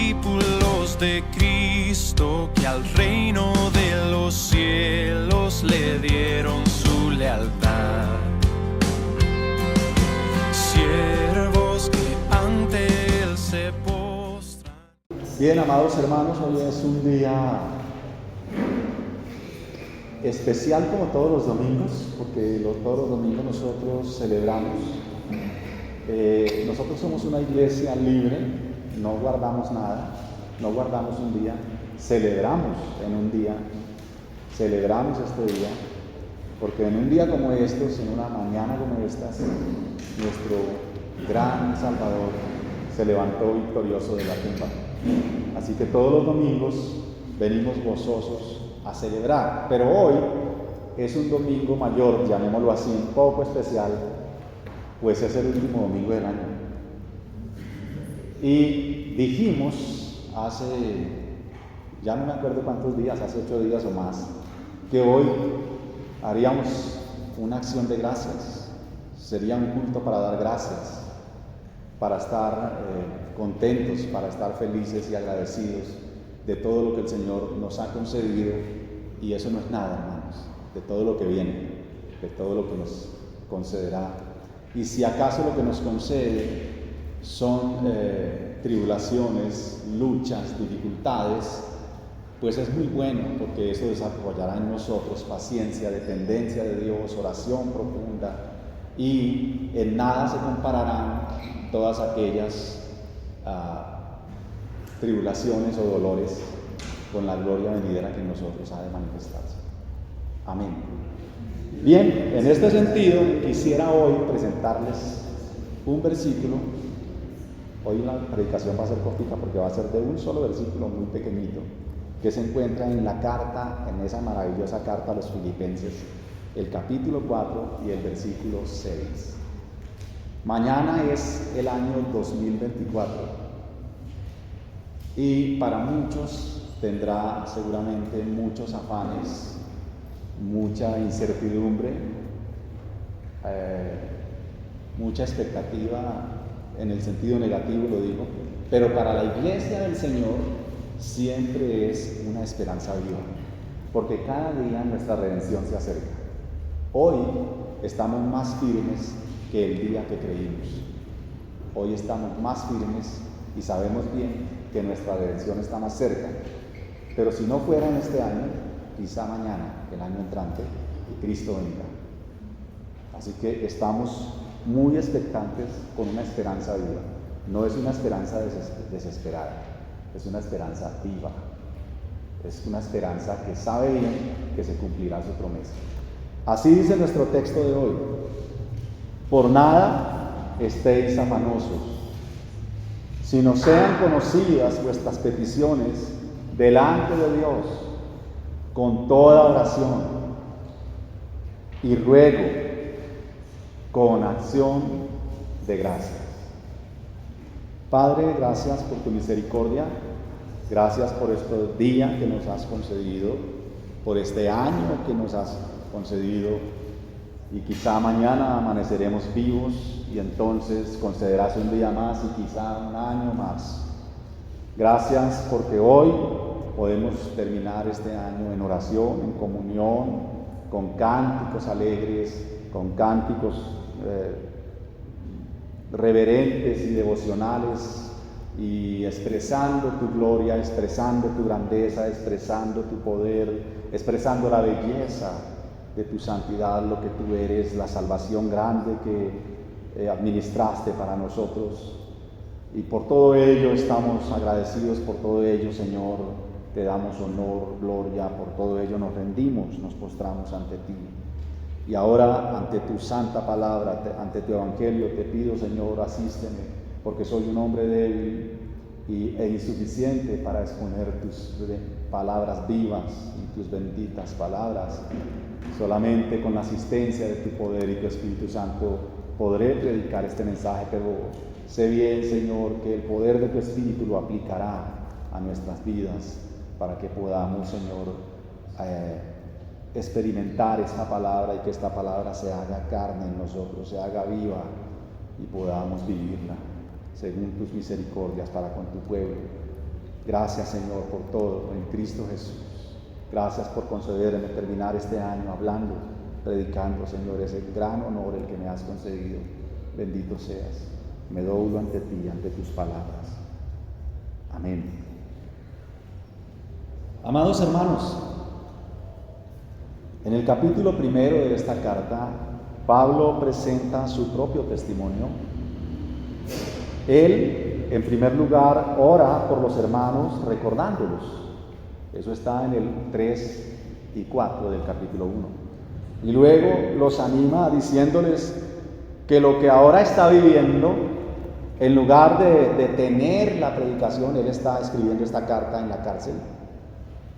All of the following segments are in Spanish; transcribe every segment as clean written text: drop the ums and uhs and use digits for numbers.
discípulos de Cristo que al reino de los cielos le dieron su lealtad. Siervos que ante él se postran. Bien, amados hermanos, hoy es un día especial como todos los domingos, porque todos los domingos nosotros celebramos. Nosotros somos una iglesia libre, no guardamos nada, no guardamos un día, celebramos en un día, celebramos este día, porque en un día como estos, en una mañana como estas, nuestro gran Salvador se levantó victorioso de la tumba. Así que todos los domingos venimos gozosos a celebrar, pero hoy es un domingo mayor, llamémoslo así, un poco especial, pues es el último domingo del año. Y dijimos hace, ya no me acuerdo cuántos días, hace 8 días o más, que hoy haríamos una acción de gracias, sería un culto para dar gracias, para estar contentos, para estar felices y agradecidos de todo lo que el Señor nos ha concedido, y eso no es nada, hermanos, de todo lo que viene, de todo lo que nos concederá. Y si acaso lo que nos concede son tribulaciones, luchas, dificultades, pues es muy bueno, porque eso desarrollará en nosotros paciencia, dependencia de Dios, oración profunda, y en nada se compararán todas aquellas tribulaciones o dolores con la gloria venidera que en nosotros ha de manifestarse. Amén. Bien, en este sentido quisiera hoy presentarles un versículo. Hoy la predicación va a ser cortita porque va a ser de un solo versículo muy pequeñito que se encuentra en la carta, en esa maravillosa carta a los Filipenses, el capítulo 4 y el versículo 6. Mañana es el año 2024 y para muchos tendrá seguramente muchos afanes, mucha incertidumbre, mucha expectativa en el sentido negativo, lo digo, pero para la iglesia del Señor siempre es una esperanza viva, porque cada día nuestra redención se acerca. Hoy estamos más firmes que el día que creímos. Hoy estamos más firmes y sabemos bien que nuestra redención está más cerca. Pero si no fuera en este año, quizá mañana, el año entrante, Cristo venga. Así que estamos muy expectantes con una esperanza viva. No es una esperanza desesperada, es una esperanza viva. Es una esperanza que sabe bien que se cumplirá su promesa. Así dice nuestro texto de hoy: por nada estéis afanosos, sino sean conocidas vuestras peticiones delante de Dios con toda oración y ruego con acción de gracias. Padre, gracias por tu misericordia, gracias por este día que nos has concedido, por este año que nos has concedido, y quizá mañana amaneceremos vivos y entonces concederás un día más y quizá un año más. Gracias porque hoy podemos terminar este año en oración, en comunión, con cánticos alegres, con cánticos reverentes y devocionales, y expresando tu gloria, expresando tu grandeza, expresando tu poder, expresando la belleza de tu santidad, lo que tú eres, la salvación grande que administraste para nosotros. Y por todo ello estamos agradecidos, por todo ello, Señor, te damos honor, gloria, por todo ello nos rendimos, nos postramos ante ti. Y ahora, ante tu santa palabra, ante tu evangelio, te pido, Señor, asísteme, porque soy un hombre débil e insuficiente para exponer tus palabras vivas y tus benditas palabras. Solamente con la asistencia de tu poder y tu Espíritu Santo podré predicar este mensaje, pero sé bien, Señor, que el poder de tu Espíritu lo aplicará a nuestras vidas para que podamos, Señor, experimentar esta palabra y que esta palabra se haga carne en nosotros, se haga viva y podamos vivirla según tus misericordias para con tu pueblo. Gracias, Señor, por todo en Cristo Jesús. Gracias por concederme terminar este año hablando, predicando, Señor, ese gran honor el que me has concedido. Bendito seas. Me doblo ante ti, ante tus palabras. Amén. Amados hermanos, en el capítulo 1 de esta carta, Pablo presenta su propio testimonio. Él, en primer lugar, ora por los hermanos recordándolos. Eso está en el 3 y 4 del capítulo 1. Y luego los anima diciéndoles que lo que ahora está viviendo, en lugar de detener la predicación, él está escribiendo esta carta en la cárcel.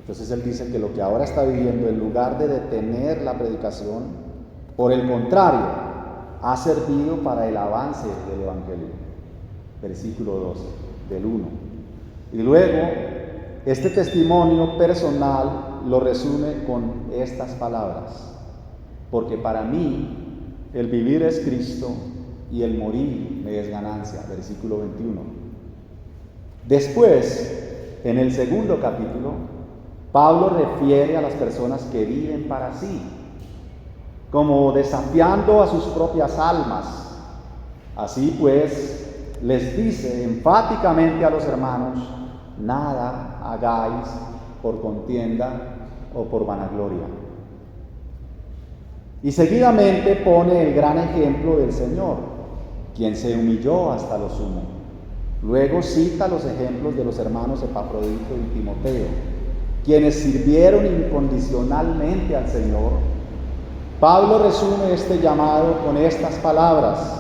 Entonces él dice que lo que ahora está viviendo, en lugar de detener la predicación, por el contrario, ha servido para el avance del Evangelio. Versículo 2 del 1. Y luego, este testimonio personal lo resume con estas palabras: porque para mí el vivir es Cristo y el morir me es ganancia. Versículo 21. Después, en el segundo capítulo, Pablo refiere a las personas que viven para sí, como desafiando a sus propias almas. Así pues, les dice enfáticamente a los hermanos: nada hagáis por contienda o por vanagloria. Y seguidamente pone el gran ejemplo del Señor, quien se humilló hasta lo sumo. Luego cita los ejemplos de los hermanos Epafrodito y Timoteo, quienes sirvieron incondicionalmente al Señor. Pablo resume este llamado con estas palabras: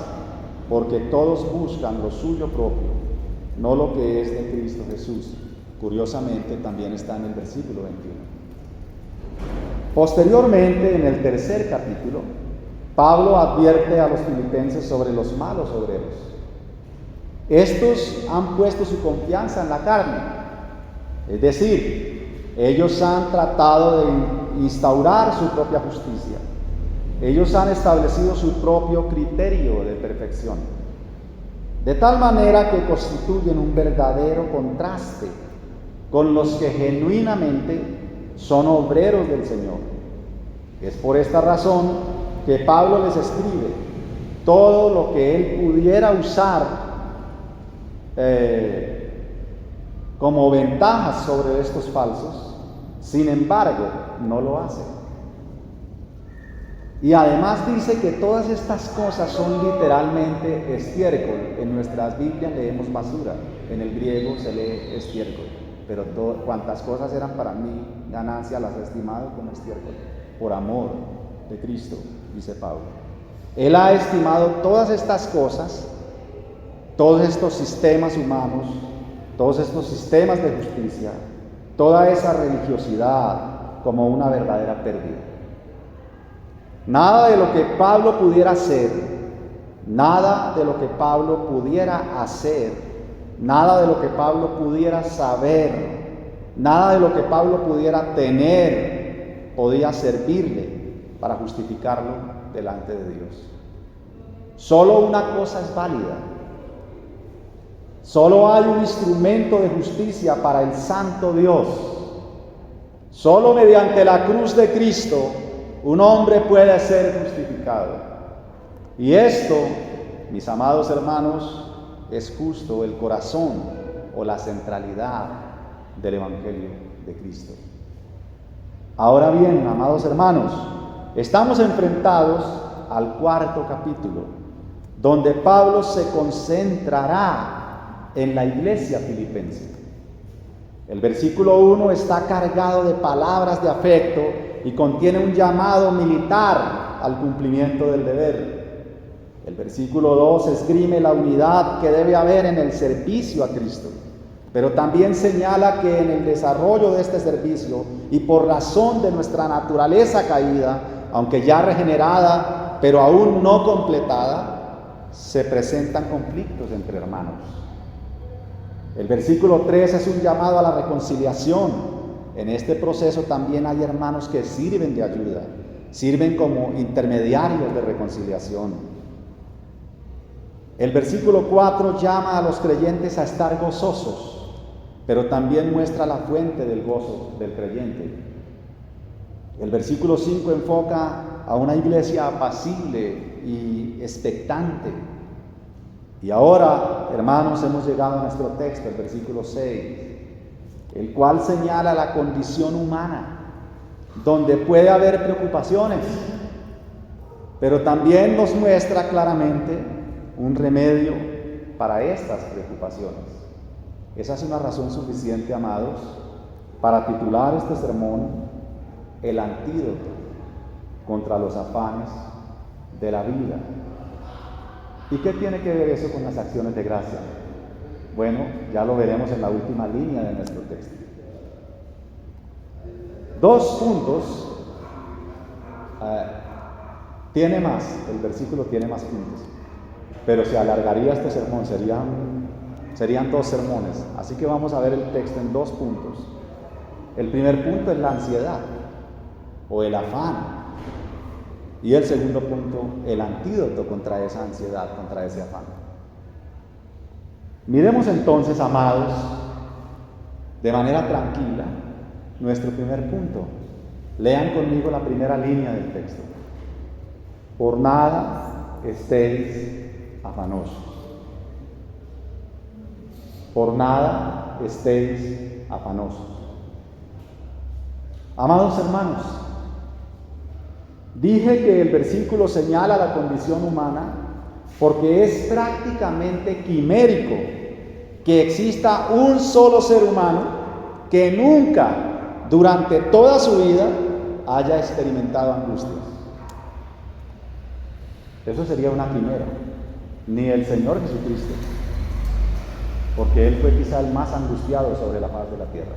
porque todos buscan lo suyo propio, no lo que es de Cristo Jesús. Curiosamente, también está en el versículo 21. Posteriormente, en el tercer capítulo, Pablo advierte a los filipenses sobre los malos obreros. Estos han puesto su confianza en la carne, es decir, ellos han tratado de instaurar su propia justicia. Ellos han establecido su propio criterio de perfección, de tal manera que constituyen un verdadero contraste con los que genuinamente son obreros del Señor. Es por esta razón que Pablo les escribe todo lo que él pudiera usar como ventajas sobre estos falsos. Sin embargo, no lo hace. Y además dice que todas estas cosas son literalmente estiércol. En nuestras Biblias leemos basura, en el griego se lee estiércol. Pero cuantas cosas eran para mí ganancia, las he estimado como estiércol, por amor de Cristo, dice Pablo. Él ha estimado todas estas cosas, todos estos sistemas humanos, todos estos sistemas de justicia, toda esa religiosidad como una verdadera pérdida. Nada de lo que Pablo pudiera hacer, nada de lo que Pablo pudiera hacer, nada de lo que Pablo pudiera saber, nada de lo que Pablo pudiera tener, podía servirle para justificarlo delante de Dios. Solo una cosa es válida. Solo hay un instrumento de justicia para el santo Dios. Solo mediante la cruz de Cristo un hombre puede ser justificado. Y esto, mis amados hermanos, es justo el corazón o la centralidad del Evangelio de Cristo. Ahora bien, amados hermanos, estamos enfrentados al cuarto capítulo, donde Pablo se concentrará en la iglesia filipense. El versículo 1 está cargado de palabras de afecto y contiene un llamado militar al cumplimiento del deber. El versículo 2 esgrime la unidad que debe haber en el servicio a Cristo, pero también señala que en el desarrollo de este servicio y por razón de nuestra naturaleza caída, aunque ya regenerada, pero aún no completada, se presentan conflictos entre hermanos. El versículo 3 es un llamado a la reconciliación. En este proceso también hay hermanos que sirven de ayuda, sirven como intermediarios de reconciliación. El versículo 4 llama a los creyentes a estar gozosos, pero también muestra la fuente del gozo del creyente. El versículo 5 enfoca a una iglesia apacible y expectante. Y ahora, hermanos, hemos llegado a nuestro texto, el versículo 6, el cual señala la condición humana, donde puede haber preocupaciones, pero también nos muestra claramente un remedio para estas preocupaciones. Esa es una razón suficiente, amados, para titular este sermón el antídoto contra los afanes de la vida. ¿Y qué tiene que ver eso con las acciones de gracia? Bueno, ya lo veremos en la última línea de nuestro texto. 2 puntos. Tiene más, el versículo tiene más puntos, pero se alargaría este sermón, serían 2 sermones. Así que vamos a ver el texto en 2 puntos. El primer punto es la ansiedad o el afán. Y el segundo punto, el antídoto contra esa ansiedad, contra ese afán. Miremos entonces, amados, de manera tranquila, nuestro primer punto. Lean conmigo la primera línea del texto. Por nada estéis afanosos. Por nada estéis afanosos. Amados hermanos, dije que el versículo señala la condición humana porque es prácticamente quimérico que exista un solo ser humano que nunca, durante toda su vida, haya experimentado angustias. Eso sería una quimera. Ni el Señor Jesucristo, porque Él fue quizá el más angustiado sobre la faz de la tierra.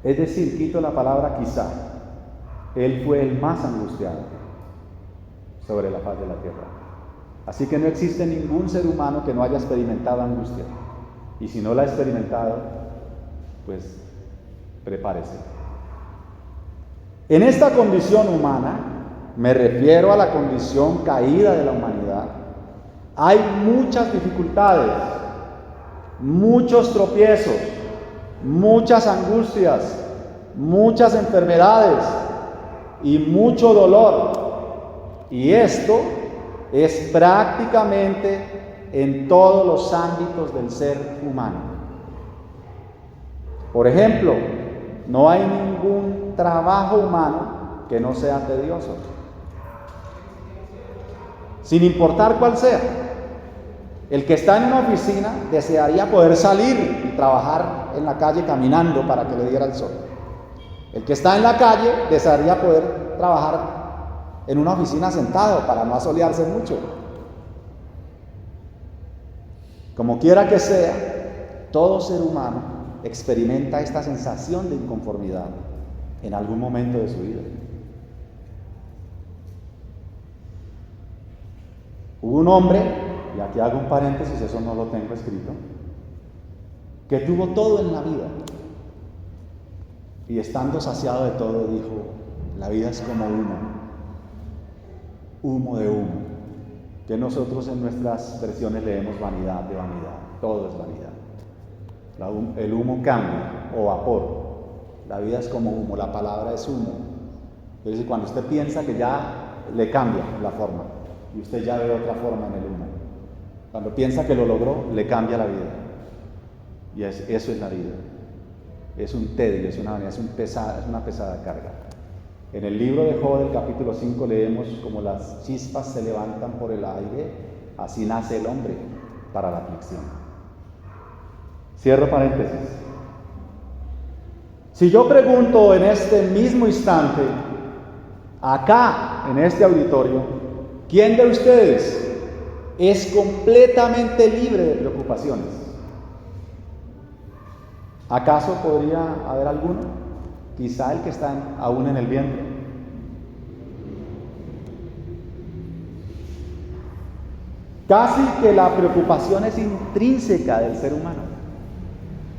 Es decir, quito la palabra quizá, Él fue el más angustiado sobre la faz de la tierra. Así que no existe ningún ser humano que no haya experimentado angustia. Y si no la ha experimentado, pues prepárese. En esta condición humana, me refiero a la condición caída de la humanidad, hay muchas dificultades, muchos tropiezos, muchas angustias, muchas enfermedades y mucho dolor. Y esto es prácticamente en todos los ámbitos del ser humano. Por ejemplo, no hay ningún trabajo humano que no sea tedioso, sin importar cuál sea. El que está en una oficina desearía poder salir y trabajar en la calle caminando para que le diera el sol. El que está en la calle desearía poder trabajar en una oficina sentado para no asolearse mucho. Como quiera que sea, todo ser humano experimenta esta sensación de inconformidad en algún momento de su vida. Hubo un hombre, y aquí hago un paréntesis, eso no lo tengo escrito, que tuvo todo en la vida y estando saciado de todo dijo: la vida es como humo de humo, que nosotros en nuestras versiones leemos vanidad de vanidad, todo es vanidad. El humo cambia, o vapor, la vida es como humo, la palabra es humo. Es decir, cuando usted piensa que ya le cambia la forma y usted ya ve otra forma en el humo. Cuando piensa que lo logró, le cambia la vida. Y eso es la vida. Es un tedio, es una pesada carga. En el libro de Job, del capítulo 5, leemos: como las chispas se levantan por el aire, así nace el hombre para la aflicción. Cierro paréntesis. Si yo pregunto en este mismo instante, acá, en este auditorio, ¿quién de ustedes es completamente libre de preocupaciones? ¿Acaso podría haber alguno? Quizá el que está aún en el vientre. Casi que la preocupación es intrínseca del ser humano.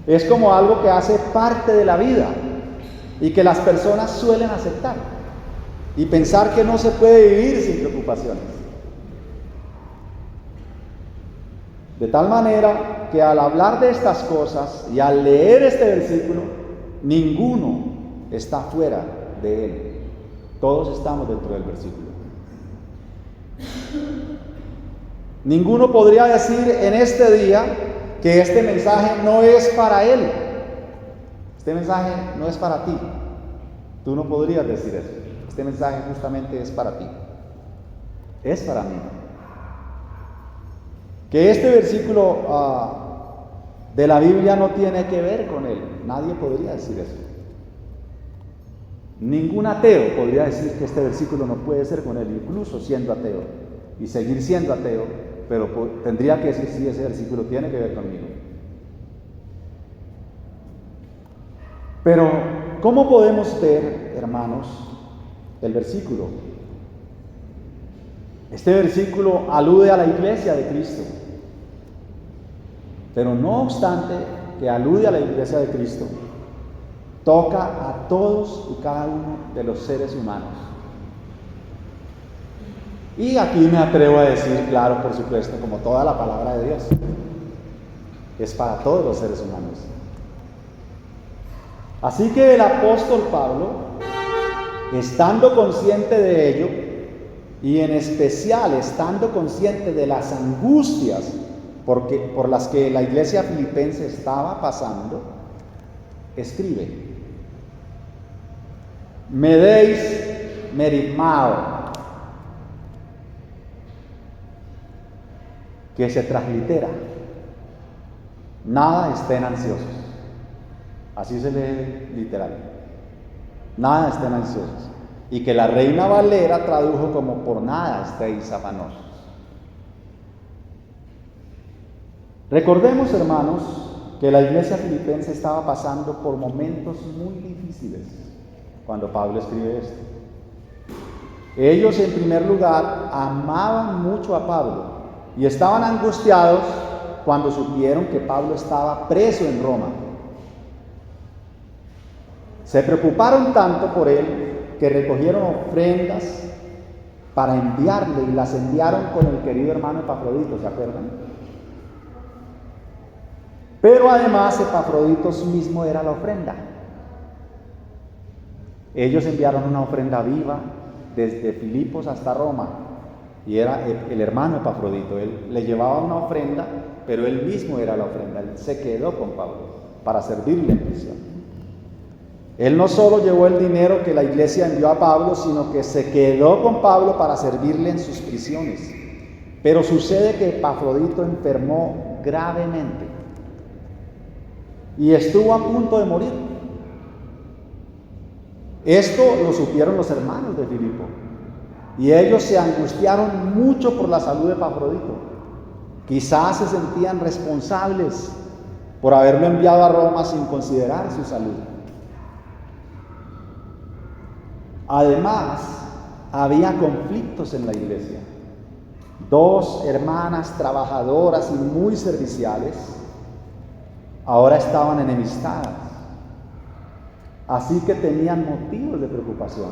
Es como algo que hace parte de la vida y que las personas suelen aceptar y pensar que no se puede vivir sin preocupaciones. De tal manera que al hablar de estas cosas y al leer este versículo, ninguno está fuera de él. Todos estamos dentro del versículo. Ninguno podría decir en este día que este mensaje no es para él. Este mensaje no es para ti. Tú no podrías decir eso. Este mensaje justamente es para ti. Es para mí. Que este versículo de la Biblia no tiene que ver con él. Nadie podría decir eso. Ningún ateo podría decir que este versículo no puede ser con él, incluso siendo ateo, y seguir siendo ateo, pero tendría que decir si ese versículo tiene que ver conmigo. Pero, ¿cómo podemos ver, hermanos, el versículo? Este versículo alude a la iglesia de Cristo. Pero no obstante que alude a la iglesia de Cristo, toca a todos y cada uno de los seres humanos. Y aquí me atrevo a decir, claro, por supuesto, como toda la palabra de Dios, es para todos los seres humanos. Así que el apóstol Pablo, estando consciente de ello, y en especial estando consciente de las angustias por las que la iglesia filipense estaba pasando, escribe: me deis merimao, que se translitera: nada estén ansiosos. Así se lee literal. Nada estén ansiosos. Y que la Reina Valera tradujo como: por nada estéis afanosos. Recordemos, hermanos, que la iglesia filipense estaba pasando por momentos muy difíciles cuando Pablo escribe esto. Ellos, en primer lugar, amaban mucho a Pablo y estaban angustiados cuando supieron que Pablo estaba preso en Roma. Se preocuparon tanto por él que recogieron ofrendas para enviarle y las enviaron con el querido hermano Epafrodito, ¿se acuerdan? Pero además Epafrodito mismo era la ofrenda. Ellos enviaron una ofrenda viva desde Filipos hasta Roma, y era el hermano Epafrodito. Él le llevaba una ofrenda, pero él mismo era la ofrenda. Él se quedó con Pablo para servirle en prisión. Él no solo llevó el dinero que la iglesia envió a Pablo, sino que se quedó con Pablo para servirle en sus prisiones. Pero sucede que Epafrodito enfermó gravemente y estuvo a punto de morir. Esto lo supieron los hermanos de Filipo, y ellos se angustiaron mucho por la salud de Epafrodito. Quizás se sentían responsables por haberlo enviado a Roma sin considerar su salud. Además, había conflictos en la iglesia. Dos hermanas trabajadoras y muy serviciales ahora estaban enemistadas. Así que tenían motivos de preocupación.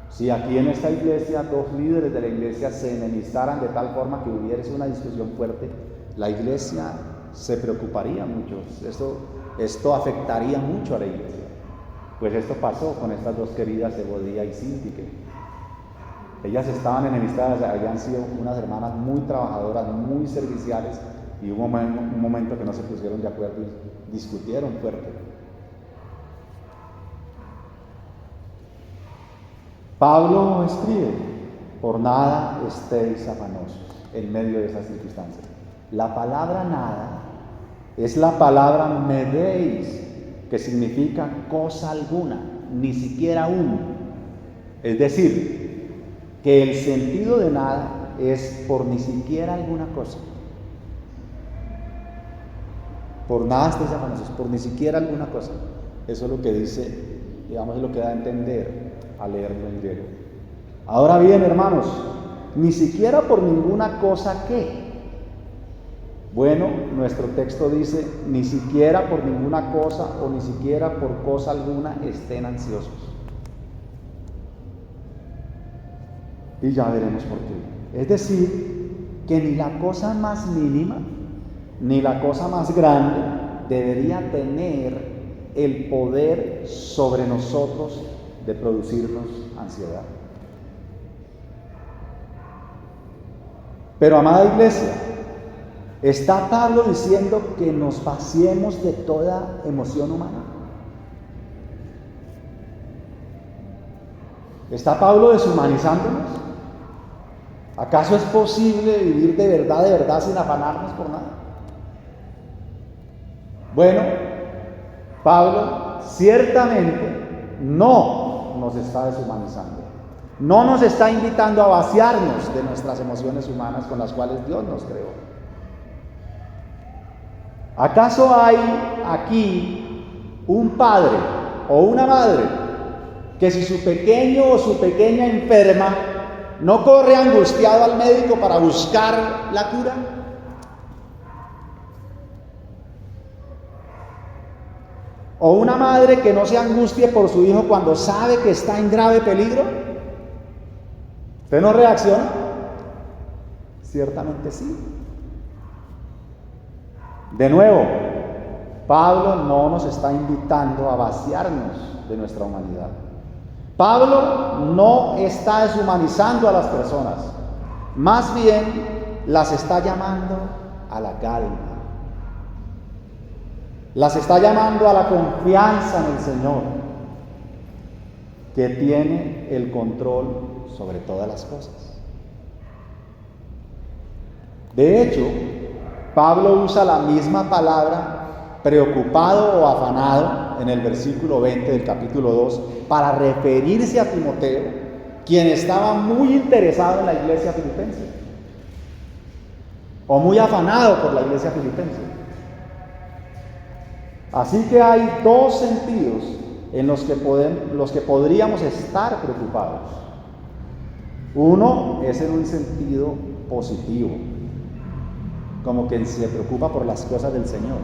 Si aquí en esta iglesia dos líderes de la iglesia se enemistaran de tal forma que hubiese una discusión fuerte, la iglesia se preocuparía mucho. Esto afectaría mucho a la iglesia. Pues esto pasó con estas dos queridas, Evodia y Síntique. Ellas estaban enemistadas, habían sido unas hermanas muy trabajadoras, muy serviciales, y hubo un momento que no se pusieron de acuerdo y discutieron fuerte. Pablo escribe: por nada estéis afanosos en medio de esas circunstancias. La palabra nada es la palabra medeis, que significa cosa alguna, ni siquiera uno. Es decir, que el sentido de nada es por ni siquiera alguna cosa. Por nada estéis afanosos, por ni siquiera alguna cosa. Eso es lo que dice, digamos, es lo que da a entender al leerlo en griego. Ahora bien, hermanos, ni siquiera por ninguna cosa que. Bueno, nuestro texto dice: ni siquiera por ninguna cosa o ni siquiera por cosa alguna estén ansiosos. Y ya veremos por qué. Es decir, que ni la cosa más mínima, ni la cosa más grande debería tener el poder sobre nosotros de producirnos ansiedad. Pero, amada iglesia, ¿está Pablo diciendo que nos vaciemos de toda emoción humana? ¿Está Pablo deshumanizándonos? ¿Acaso es posible vivir de verdad sin afanarnos por nada? Bueno, Pablo ciertamente no nos está deshumanizando. No nos está invitando a vaciarnos de nuestras emociones humanas con las cuales Dios nos creó. ¿Acaso hay aquí un padre o una madre que si su pequeño o su pequeña enferma, no corre angustiado al médico para buscar la cura? ¿O una madre que no se angustie por su hijo cuando sabe que está en grave peligro? ¿Usted no reacciona? Ciertamente sí. De nuevo, Pablo no nos está invitando a vaciarnos de nuestra humanidad. Pablo no está deshumanizando a las personas, más bien las está llamando a la calma. Las está llamando a la confianza en el Señor, que tiene el control sobre todas las cosas. De hecho, Pablo usa la misma palabra preocupado o afanado en el versículo 20 del capítulo 2 para referirse a Timoteo, quien estaba muy interesado en la iglesia filipense, o muy afanado por la iglesia filipense. Así que hay dos sentidos en los que podríamos estar preocupados. Uno es en un sentido positivo, como quien se preocupa por las cosas del Señor,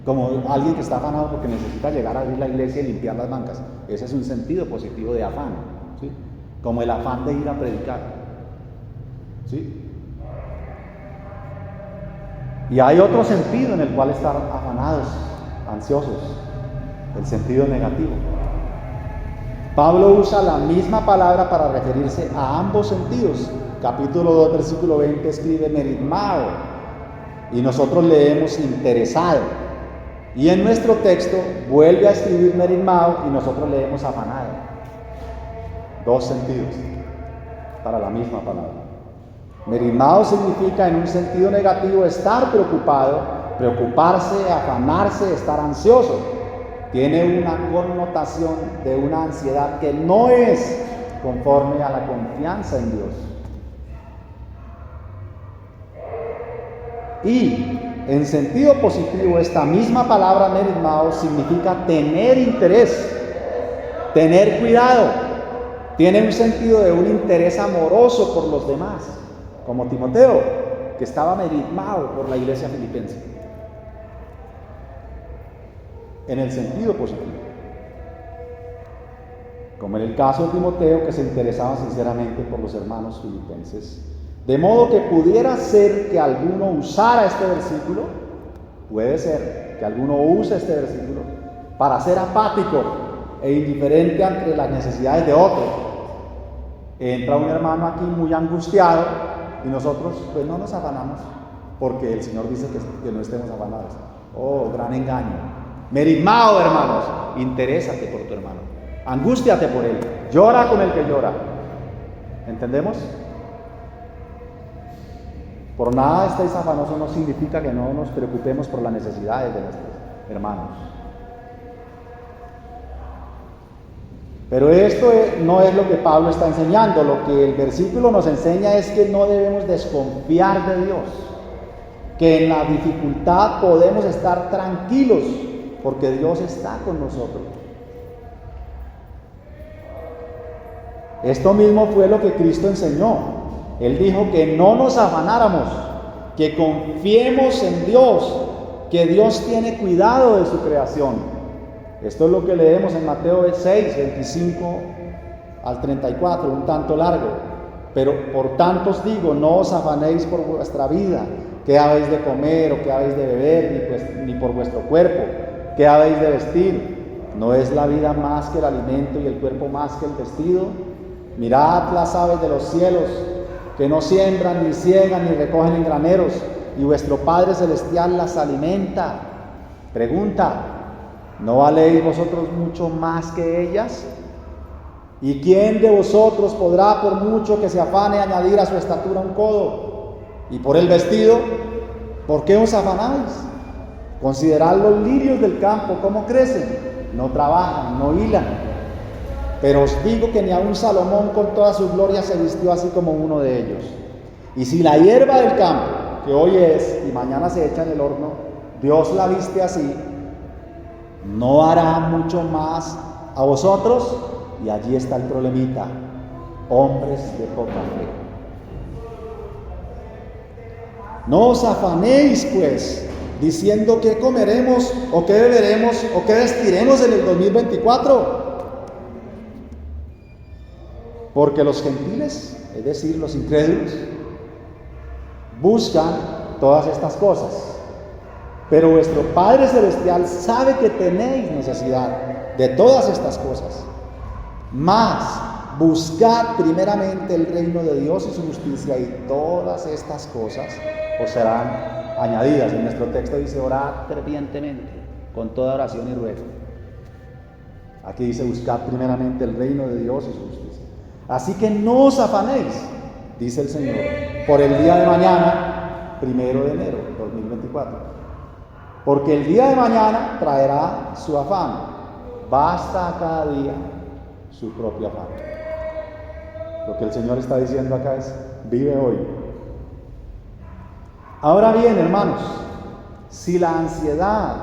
como alguien que está afanado porque necesita llegar a abrir la iglesia y limpiar las bancas. Ese es un sentido positivo de afán, ¿sí? Como el afán de ir a predicar, ¿sí? Y hay otro sentido en el cual estar afanados, ansiosos, el sentido negativo. Pablo usa la misma palabra para referirse a ambos sentidos. Capítulo 2, versículo 20 escribe meritmao, y nosotros leemos interesado. Y en nuestro texto vuelve a escribir meritmao y nosotros leemos afanado. Dos sentidos para la misma palabra. Meritmao significa en un sentido negativo estar preocupado, preocuparse, afanarse, estar ansioso. Tiene una connotación de una ansiedad que no es conforme a la confianza en Dios. Y en sentido positivo, esta misma palabra meritmao significa tener interés, tener cuidado. Tiene un sentido de un interés amoroso por los demás, como Timoteo, que estaba meritmao por la iglesia filipense. En el sentido positivo. Como en el caso de Timoteo, que se interesaba sinceramente por los hermanos filipenses. De modo que pudiera ser que alguno usara este versículo, puede ser que alguno use este versículo para ser apático e indiferente ante las necesidades de otro. Entra un hermano aquí muy angustiado y nosotros pues no nos afanamos porque el Señor dice que no estemos afanados. Oh, gran engaño. Meritmao, hermanos, interésate por tu hermano, angústiate por él, llora con el que llora. ¿Entendemos? Por nada estéis afanosos no significa que no nos preocupemos por las necesidades de nuestros hermanos. Pero esto no es lo que Pablo está enseñando. Lo que el versículo nos enseña es que no debemos desconfiar de Dios, que en la dificultad podemos estar tranquilos porque Dios está con nosotros. Esto mismo fue lo que Cristo enseñó. Él dijo que no nos afanáramos, que confiemos en Dios, que Dios tiene cuidado de su creación. Esto es lo que leemos en Mateo 6, 25 al 34, un tanto largo. Pero por tanto os digo, no os afanéis por vuestra vida, qué habéis de comer o qué habéis de beber, ni por vuestro cuerpo, qué habéis de vestir. ¿No es la vida más que el alimento y el cuerpo más que el vestido? Mirad las aves de los cielos, que no siembran, ni ciegan, ni recogen en graneros, y vuestro Padre Celestial las alimenta. Pregunta, ¿no valéis vosotros mucho más que ellas? ¿Y quién de vosotros podrá, por mucho que se afane, añadir a su estatura un codo? Y por el vestido, ¿por qué os afanáis? Considerad los lirios del campo, cómo crecen, no trabajan, no hilan. Pero os digo que ni aun Salomón con toda su gloria se vistió así como uno de ellos. Y si la hierba del campo, que hoy es y mañana se echa en el horno, Dios la viste así, ¿no hará mucho más a vosotros? Y allí está el problemita: hombres de poca fe. No os afanéis, pues, diciendo qué comeremos, o qué beberemos, o qué vestiremos en el 2024. Porque los gentiles, es decir, los incrédulos, buscan todas estas cosas. Pero vuestro Padre Celestial sabe que tenéis necesidad de todas estas cosas. Mas buscad primeramente el reino de Dios y su justicia, y todas estas cosas os serán añadidas. En nuestro texto dice: orad fervientemente, con toda oración y ruego. Aquí dice: buscad primeramente el reino de Dios y su justicia. Así que no os afanéis, dice el Señor, por el día de mañana, 1 de enero de 2024. Porque el día de mañana traerá su afán. Basta a cada día su propio afán. Lo que el Señor está diciendo acá es: vive hoy. Ahora bien, hermanos, si la ansiedad,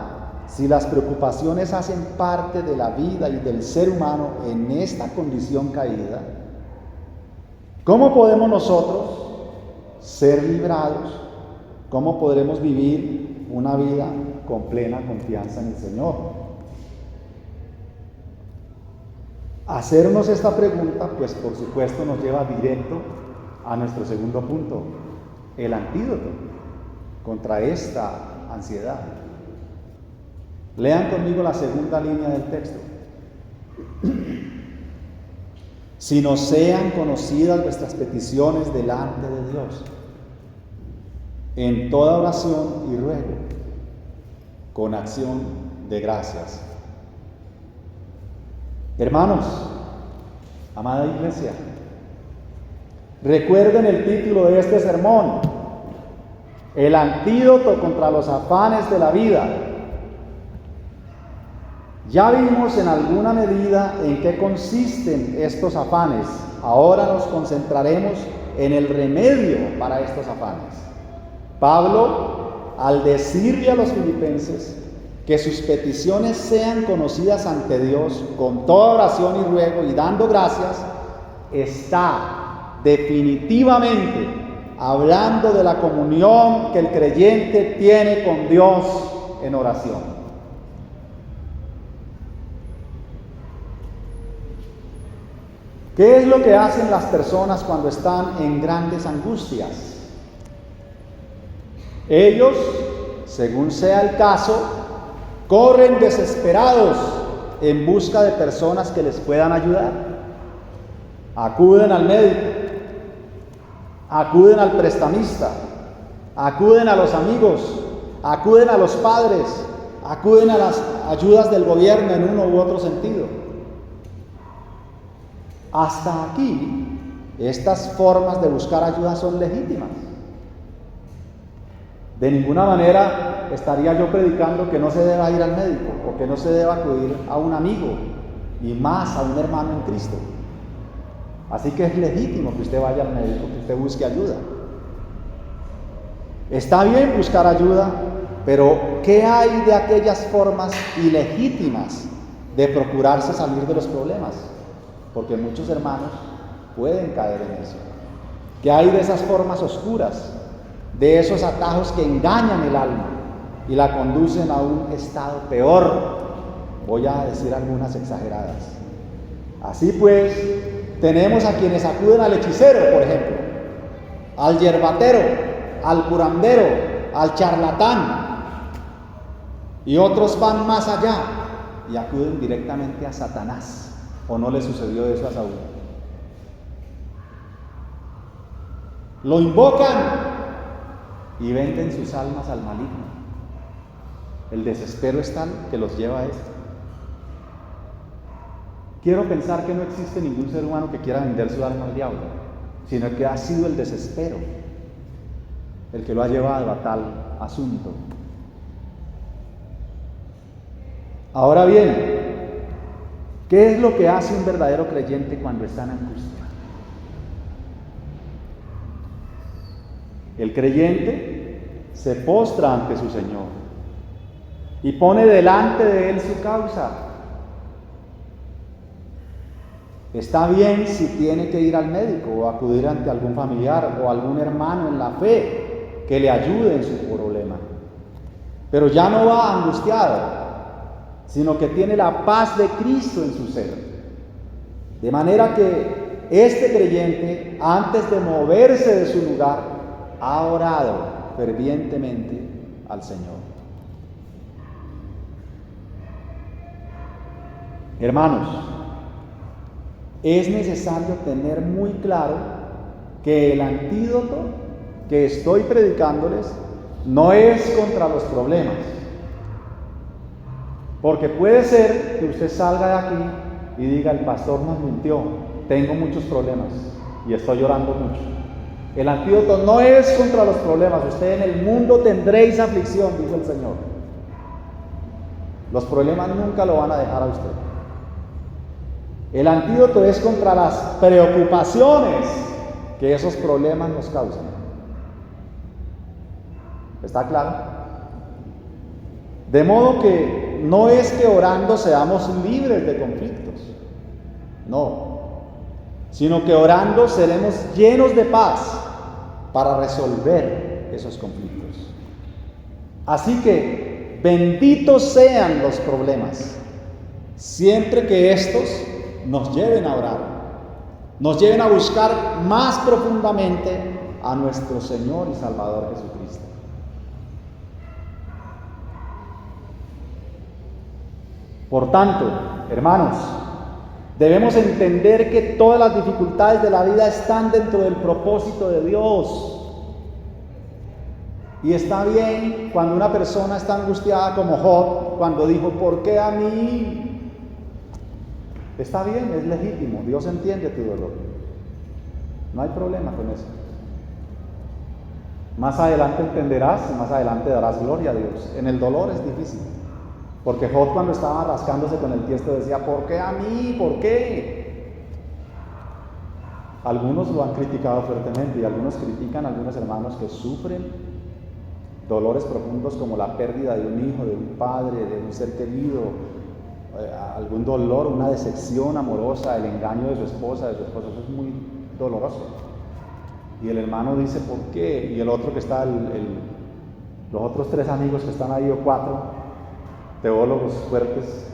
si las preocupaciones hacen parte de la vida y del ser humano en esta condición caída, ¿cómo podemos nosotros ser librados? ¿Cómo podremos vivir una vida con plena confianza en el Señor? Hacernos esta pregunta, pues por supuesto nos lleva directo a nuestro segundo punto: el antídoto contra esta ansiedad. Lean conmigo la segunda línea del texto. Si nos sean conocidas vuestras peticiones delante de Dios, en toda oración y ruego, con acción de gracias. Hermanos, amada iglesia, recuerden el título de este sermón: el antídoto contra los afanes de la vida. Ya vimos en alguna medida en qué consisten estos afanes. Ahora nos concentraremos en el remedio para estos afanes. Pablo, al decirle a los filipenses que sus peticiones sean conocidas ante Dios con toda oración y ruego y dando gracias, está definitivamente hablando de la comunión que el creyente tiene con Dios en oración. ¿Qué es lo que hacen las personas cuando están en grandes angustias? Ellos, según sea el caso, corren desesperados en busca de personas que les puedan ayudar. Acuden al médico, acuden al prestamista, acuden a los amigos, acuden a los padres, acuden a las ayudas del gobierno en uno u otro sentido. Hasta aquí, estas formas de buscar ayuda son legítimas. De ninguna manera estaría yo predicando que no se deba ir al médico o que no se deba acudir a un amigo y más a un hermano en Cristo. Así que es legítimo que usted vaya al médico, que usted busque ayuda. Está bien buscar ayuda, pero ¿qué hay de aquellas formas ilegítimas de procurarse salir de los problemas? Porque muchos hermanos pueden caer en eso. ¿Qué hay de esas formas oscuras, de esos atajos que engañan el alma y la conducen a un estado peor? Voy a decir algunas exageradas. Así pues, tenemos a quienes acuden al hechicero, por ejemplo, al yerbatero, al curandero, al charlatán, y otros van más allá y acuden directamente a Satanás. ¿O no le sucedió eso a Saúl? Lo invocan y venden sus almas al maligno. El desespero es tal que los lleva a esto. Quiero pensar que no existe ningún ser humano que quiera vender su alma al diablo, sino que ha sido el desespero el que lo ha llevado a tal asunto. Ahora bien, ¿qué es lo que hace un verdadero creyente cuando está en angustia? El creyente se postra ante su Señor y pone delante de Él su causa. Está bien si tiene que ir al médico o acudir ante algún familiar o algún hermano en la fe que le ayude en su problema, pero ya no va angustiado, sino que tiene la paz de Cristo en su ser. De manera que este creyente, antes de moverse de su lugar, ha orado fervientemente al Señor. Hermanos, es necesario tener muy claro que el antídoto que estoy predicándoles no es contra los problemas. Porque puede ser que usted salga de aquí y diga: el pastor nos mintió, tengo muchos problemas y estoy llorando mucho. El antídoto no es contra los problemas. Usted en el mundo tendréis aflicción, dice el Señor. Los problemas nunca lo van a dejar a usted. El antídoto es contra las preocupaciones que esos problemas nos causan. ¿Está claro? De modo que no es que orando seamos libres de conflictos, no, sino que orando seremos llenos de paz para resolver esos conflictos. Así que benditos sean los problemas, siempre que estos nos lleven a orar, nos lleven a buscar más profundamente a nuestro Señor y Salvador Jesucristo. Por tanto, hermanos, debemos entender que todas las dificultades de la vida están dentro del propósito de Dios. Y está bien cuando una persona está angustiada como Job, cuando dijo: ¿por qué a mí? Está bien, es legítimo, Dios entiende tu dolor. No hay problema con eso. Más adelante entenderás y más adelante darás gloria a Dios. En el dolor es difícil. Porque Job, cuando estaba rascándose con el tiesto, decía: ¿por qué a mí? ¿Por qué? Algunos lo han criticado fuertemente y algunos critican a algunos hermanos que sufren dolores profundos como la pérdida de un hijo, de un padre, de un ser querido, algún dolor, una decepción amorosa, el engaño de su esposa, de su esposo. Eso es muy doloroso. Y el hermano dice: ¿por qué? Y el otro que está, los otros 3 amigos que están ahí, o 4 teólogos fuertes,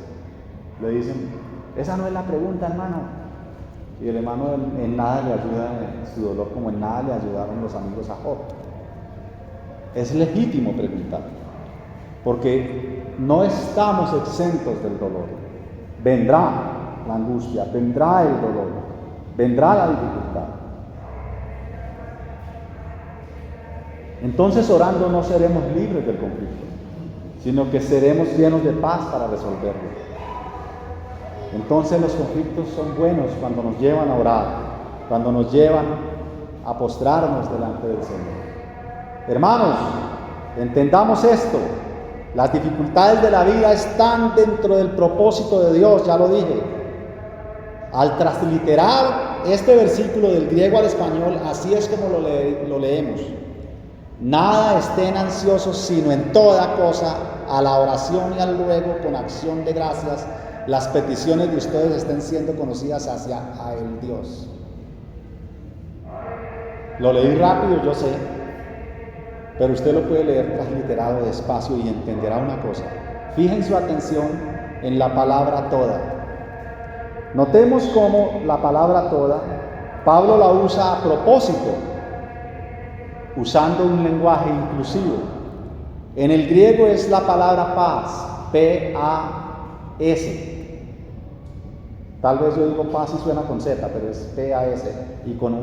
le dicen: esa no es la pregunta, hermano. Y el hermano en nada le ayuda en su dolor, como en nada le ayudaron los amigos a Job. Es legítimo preguntar, porque no estamos exentos del dolor. Vendrá la angustia, vendrá el dolor, vendrá la dificultad. Entonces, orando no seremos libres del conflicto, sino que seremos llenos de paz para resolverlo. Entonces los conflictos son buenos cuando nos llevan a orar, cuando nos llevan a postrarnos delante del Señor. Hermanos, entendamos esto: las dificultades de la vida están dentro del propósito de Dios, ya lo dije. Al transliterar este versículo del griego al español, así es como lo leemos: nada estén ansiosos, sino en toda cosa, a la oración y al ruego, con acción de gracias, las peticiones de ustedes estén siendo conocidas hacia a el Dios. Lo leí rápido, yo sé, pero usted lo puede leer transliterado despacio y entenderá una cosa. Fijen su atención en la palabra toda. Notemos cómo la palabra toda, Pablo la usa a propósito, usando un lenguaje inclusivo. En el griego es la palabra paz, P-A-S. Tal vez yo digo paz y suena con Z, pero es P-A-S y con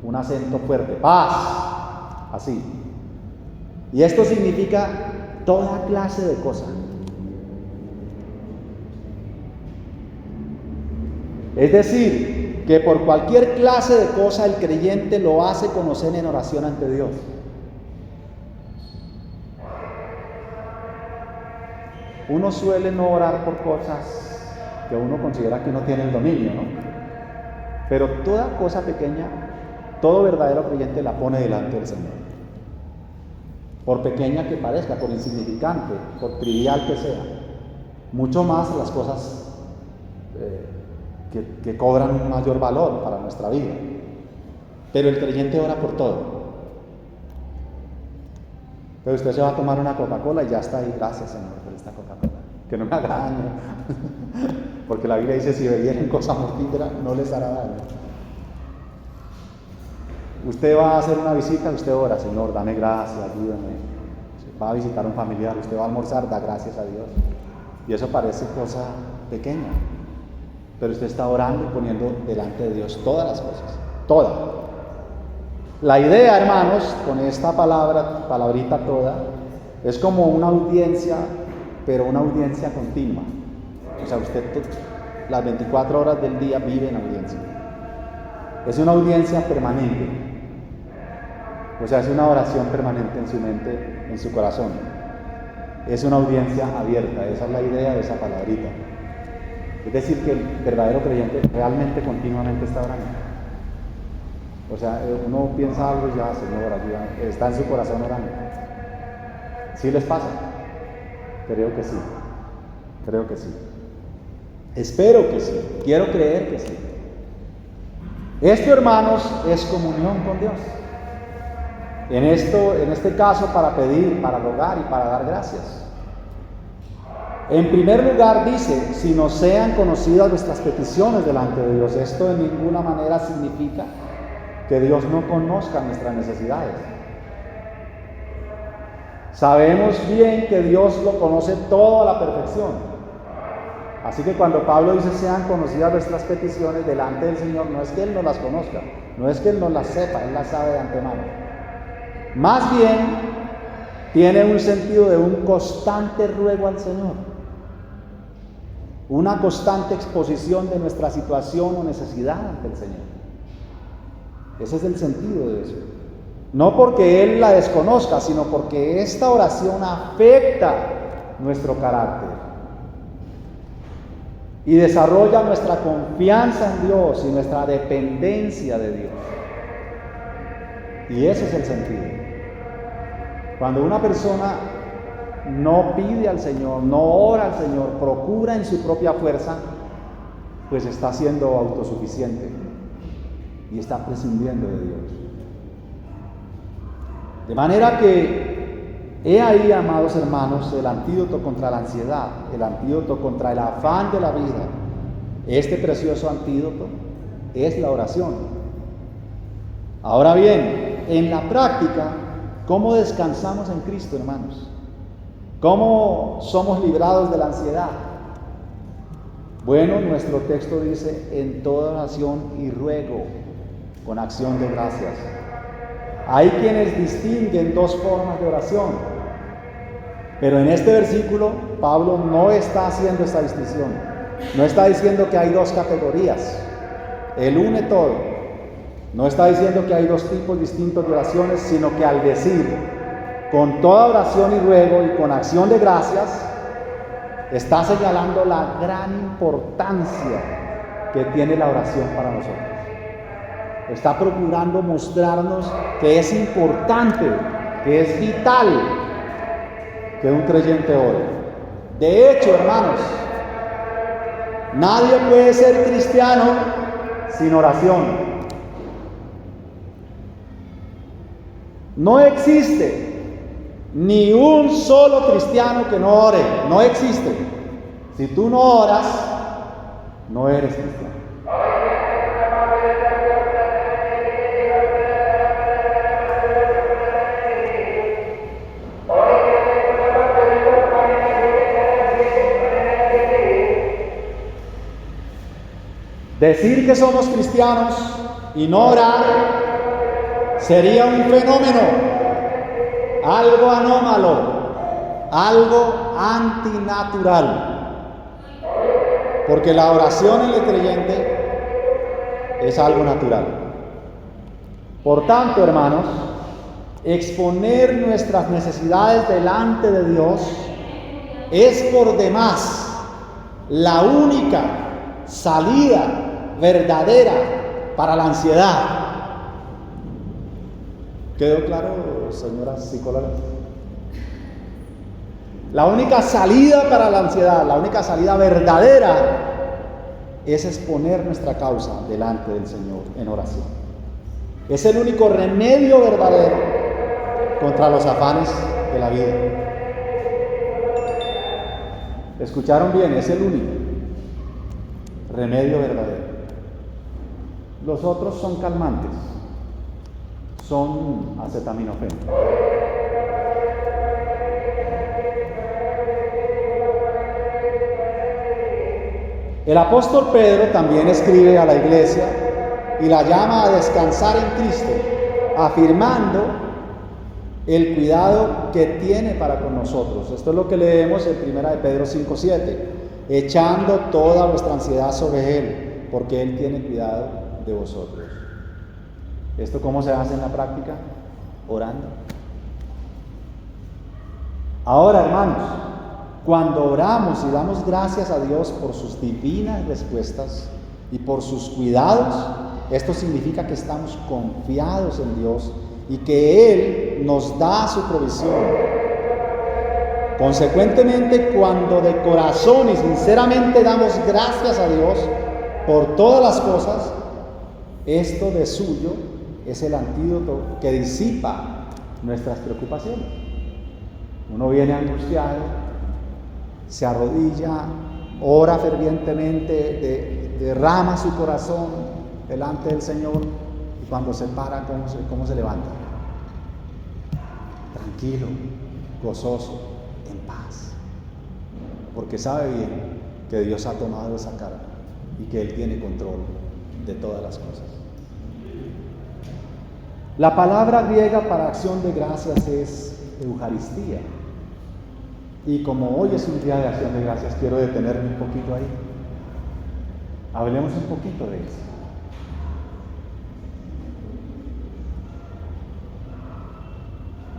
un acento fuerte, paz, así. Y esto significa toda clase de cosas. Es decir, que por cualquier clase de cosa el creyente lo hace conocer en oración ante Dios. Uno suele no orar por cosas que uno considera que uno tiene el dominio, ¿no? Pero toda cosa pequeña, todo verdadero creyente la pone delante del Señor. Por pequeña que parezca, por insignificante, por trivial que sea. Mucho más las cosas que cobran un mayor valor para nuestra vida. Pero el creyente ora por todo. Pero usted se va a tomar una Coca-Cola y ya está ahí, gracias Señor por esta Coca-Cola, que no me haga daño, porque la Biblia dice si bebieren cosa mortífera no les hará daño. Usted va a hacer una visita, usted ora, Señor, dame gracias, ayúdame. Va a visitar a un familiar, usted va a almorzar, da gracias a Dios. Y eso parece cosa pequeña, pero usted está orando y poniendo delante de Dios todas las cosas, todas. La idea, hermanos, con esta palabrita toda, es como una audiencia, pero una audiencia continua. O sea, usted las 24 horas del día vive en audiencia. Es una audiencia permanente. O sea, es una oración permanente en su mente, en su corazón. Es una audiencia abierta, esa es la idea de esa palabrita. Es decir, que el verdadero creyente realmente continuamente está orando. O sea, uno piensa algo y ya, Señor, ayuda, está en su corazón orando. ¿Sí les pasa? Creo que sí. Creo que sí. Espero que sí. Quiero creer que sí. Esto, hermanos, es comunión con Dios. En este caso, para pedir, para rogar y para dar gracias. En primer lugar dice, si no sean conocidas nuestras peticiones delante de Dios. Esto de ninguna manera significa que Dios no conozca nuestras necesidades. Sabemos bien que Dios lo conoce todo a la perfección. Así que cuando Pablo dice sean conocidas nuestras peticiones delante del Señor, no es que Él no las conozca, no es que Él no las sepa, Él las sabe de antemano. Más bien, tiene un sentido de un constante ruego al Señor, una constante exposición de nuestra situación o necesidad ante el Señor. Ese es el sentido de eso. No porque Él la desconozca, sino porque esta oración afecta nuestro carácter y desarrolla nuestra confianza en Dios y nuestra dependencia de Dios. Y ese es el sentido. Cuando una persona no pide al Señor, no ora al Señor, procura en su propia fuerza, pues está siendo autosuficiente y está prescindiendo de Dios. De manera que he ahí, amados hermanos, el antídoto contra la ansiedad, el antídoto contra el afán de la vida. Este precioso antídoto es la oración. Ahora bien, en la práctica, ¿cómo descansamos en Cristo, hermanos? ¿Cómo somos librados de la ansiedad? Bueno, nuestro texto dice, en toda oración y ruego, con acción de gracias. Hay quienes distinguen dos formas de oración, pero en este versículo Pablo no está haciendo esta distinción. No está diciendo que hay dos categorías. Él une todo. No está diciendo que hay dos tipos distintos de oraciones, sino que al decir con toda oración y ruego y con acción de gracias, está señalando la gran importancia que tiene la oración para nosotros. Está procurando mostrarnos que es importante, que es vital que un creyente ore. De hecho, hermanos, nadie puede ser cristiano sin oración. No existe ni un solo cristiano que no ore. No existe. Si tú no oras, no eres cristiano. Decir que somos cristianos y no orar sería un fenómeno, algo anómalo, algo antinatural. Porque la oración en el creyente es algo natural. Por tanto, hermanos, exponer nuestras necesidades delante de Dios es por demás la única salida verdadera para la ansiedad. ¿Quedó claro, señoras psicólogas? La única salida para la ansiedad, la única salida verdadera es exponer nuestra causa delante del Señor en oración. Es el único remedio verdadero contra los afanes de la vida. ¿Escucharon bien? Es el único remedio verdadero. Los otros son calmantes, son acetaminofén. El apóstol Pedro también escribe a la iglesia y la llama a descansar en Cristo, afirmando el cuidado que tiene para con nosotros. Esto es lo que leemos en 1 de Pedro 5:7, echando toda vuestra ansiedad sobre Él, porque Él tiene cuidado de vosotros. ¿Esto cómo se hace en la práctica? Orando. Ahora, hermanos, cuando oramos y damos gracias a Dios por sus divinas respuestas y por sus cuidados, esto significa que estamos confiados en Dios y que Él nos da su provisión. Consecuentemente, cuando de corazón y sinceramente damos gracias a Dios por todas las cosas, esto de suyo es el antídoto que disipa nuestras preocupaciones. Uno viene angustiado, se arrodilla, ora fervientemente, derrama su corazón delante del Señor, y cuando se para, ¿cómo se levanta? Tranquilo, gozoso, en paz, porque sabe bien que Dios ha tomado esa carga y que Él tiene control de todas las cosas. La palabra griega para acción de gracias es Eucaristía. Y como hoy es un día de acción de gracias, quiero detenerme un poquito ahí. Hablemos un poquito de eso.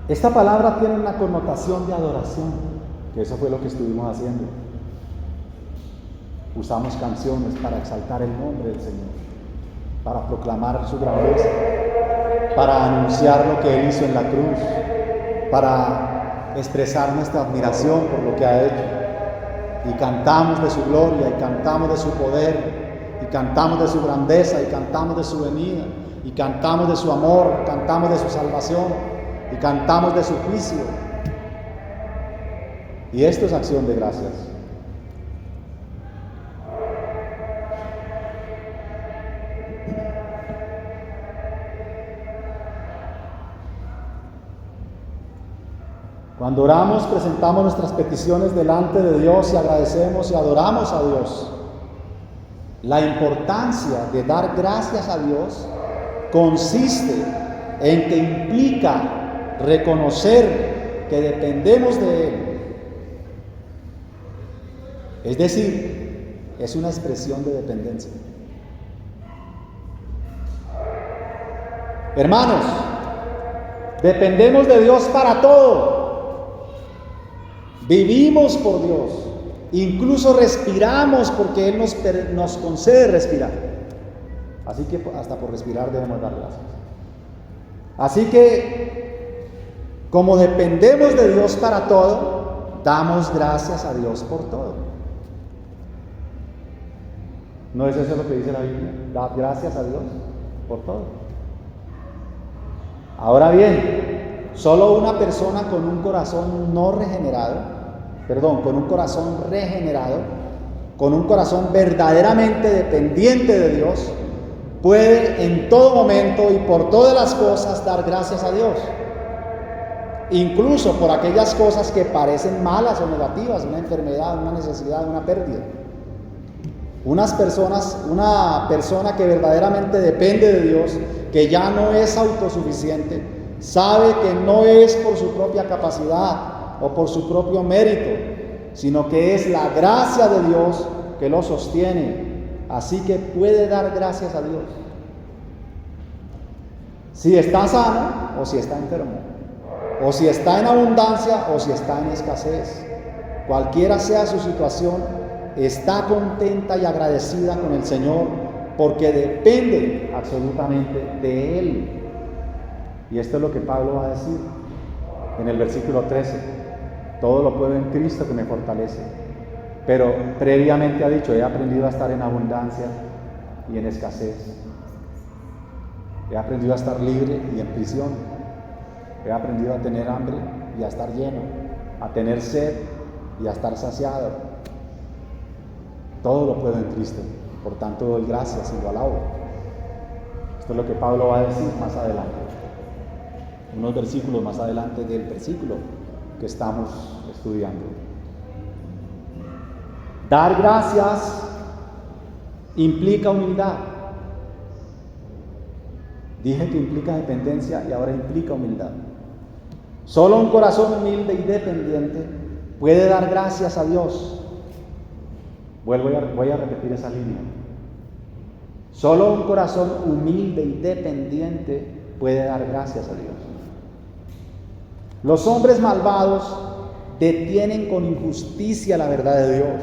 Esta palabra tiene una connotación de adoración, que eso fue lo que estuvimos haciendo. Usamos canciones para exaltar el nombre del Señor, para proclamar su grandeza, para anunciar lo que Él hizo en la cruz, para expresar nuestra admiración por lo que ha hecho, y cantamos de su gloria, y cantamos de su poder, y cantamos de su grandeza, y cantamos de su venida, y cantamos de su amor, cantamos de su salvación, y cantamos de su juicio. Y esto es acción de gracias. Cuando oramos, presentamos nuestras peticiones delante de Dios y agradecemos y adoramos a Dios. La importancia de dar gracias a Dios consiste en que implica reconocer que dependemos de Él. Es decir, es una expresión de dependencia. Hermanos, dependemos de Dios para todo. Vivimos por Dios, incluso respiramos porque Él nos concede respirar. Así que hasta por respirar debemos dar gracias. Así que, como dependemos de Dios para todo, damos gracias a Dios por todo. ¿No es eso lo que dice la Biblia? Dad gracias a Dios por todo. Ahora bien, solo una persona con un corazón regenerado con un corazón verdaderamente dependiente de Dios, puede en todo momento y por todas las cosas dar gracias a Dios. Incluso por aquellas cosas que parecen malas o negativas, una enfermedad, una necesidad, una pérdida. Una persona que verdaderamente depende de Dios, que ya no es autosuficiente, sabe que no es por su propia capacidad o por su propio mérito, sino que es la gracia de Dios que lo sostiene. Así que puede dar gracias a Dios. Si está sano o si está enfermo, o si está en abundancia o si está en escasez, cualquiera sea su situación, está contenta y agradecida con el Señor porque depende absolutamente de Él. Y esto es lo que Pablo va a decir en el versículo 13: todo lo puedo en Cristo que me fortalece. Pero previamente ha dicho: he aprendido a estar en abundancia y en escasez. He aprendido a estar libre y en prisión. He aprendido a tener hambre y a estar lleno, a tener sed y a estar saciado. Todo lo puedo en Cristo, por tanto doy gracias y lo alabo. Esto es lo que Pablo va a decir más adelante, unos versículos más adelante del versículo que estamos estudiando. Dar gracias implica humildad. Dije que implica dependencia y ahora implica humildad. Solo un corazón humilde y dependiente puede dar gracias a Dios. Voy a repetir esa línea. Solo un corazón humilde y dependiente puede dar gracias a Dios. Los hombres malvados detienen con injusticia la verdad de Dios,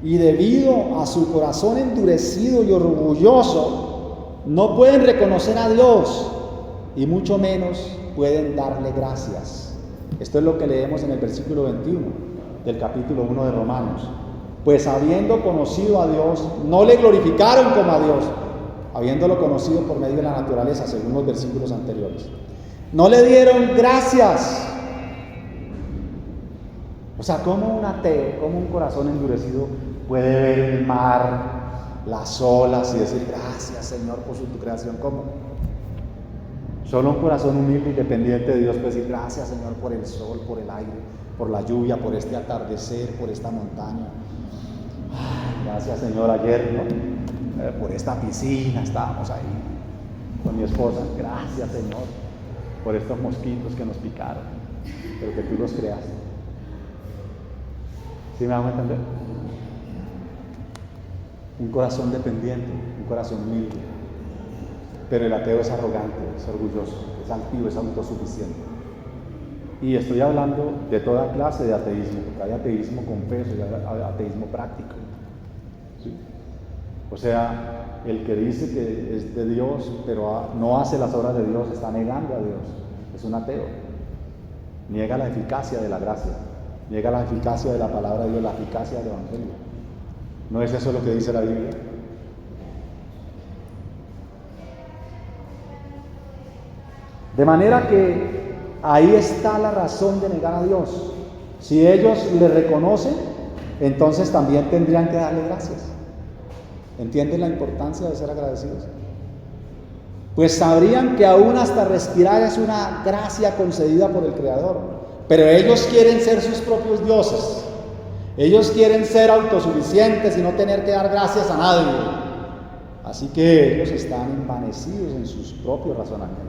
y debido a su corazón endurecido y orgulloso, no pueden reconocer a Dios y mucho menos pueden darle gracias. Esto es lo que leemos en el versículo 21 del capítulo 1 de Romanos. Pues habiendo conocido a Dios, no le glorificaron como a Dios, habiéndolo conocido por medio de la naturaleza, según los versículos anteriores. No le dieron gracias. O sea, ¿cómo un ateo, cómo un corazón endurecido puede ver el mar, las olas y decir gracias, Señor, por tu creación? ¿Cómo? Solo un corazón humilde y dependiente de Dios puede decir gracias, Señor, por el sol, por el aire, por la lluvia, por este atardecer, por esta montaña. Gracias, Señor, ayer, ¿no? Por esta piscina estábamos ahí con mi esposa. Gracias, Señor, por estos mosquitos que nos picaron, pero que tú los creaste. ¿Sí me hago entender? Un corazón dependiente, un corazón humilde. Pero el ateo es arrogante, es orgulloso, es altivo, es autosuficiente. Y estoy hablando de toda clase de ateísmo, porque hay ateísmo confeso y hay ateísmo práctico. ¿Sí? O sea, el que dice que es de Dios, pero no hace las obras de Dios, está negando a Dios. Es un ateo. Niega la eficacia de la gracia, niega la eficacia de la palabra de Dios, la eficacia del Evangelio. ¿No es eso lo que dice la Biblia? De manera que ahí está la razón de negar a Dios. Si ellos le reconocen, entonces también tendrían que darle gracias. ¿Entienden la importancia de ser agradecidos? Pues sabrían que aún hasta respirar es una gracia concedida por el Creador. Pero ellos quieren ser sus propios dioses. Ellos quieren ser autosuficientes y no tener que dar gracias a nadie. Así que ellos están envanecidos en sus propios razonamientos.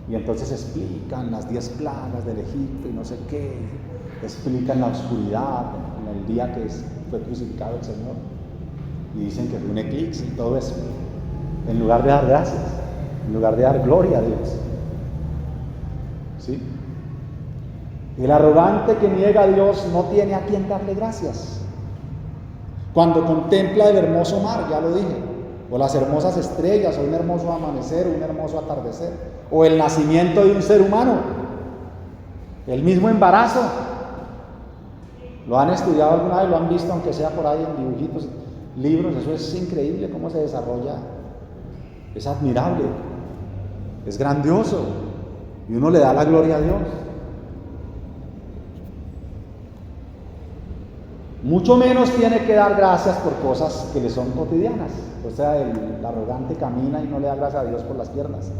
Y entonces explican las 10 plagas del Egipto y no sé qué, explican la oscuridad en el día que fue crucificado el Señor, y dicen que fue un eclipse y todo eso, en lugar de dar gracias, en lugar de dar gloria a Dios. ¿Sí? El arrogante que niega a Dios no tiene a quien darle gracias. Cuando contempla el hermoso mar, ya lo dije, o las hermosas estrellas, o un hermoso amanecer, o un hermoso atardecer, o el nacimiento de un ser humano, el mismo embarazo. ¿Lo han estudiado alguna vez? ¿Lo han visto, aunque sea por ahí en dibujitos, libros? Eso es increíble cómo se desarrolla. Es admirable, es grandioso, y uno le da la gloria a Dios. Mucho menos tiene que dar gracias por cosas que le son cotidianas. O sea, el arrogante camina y no le da gracias a Dios por las piernas.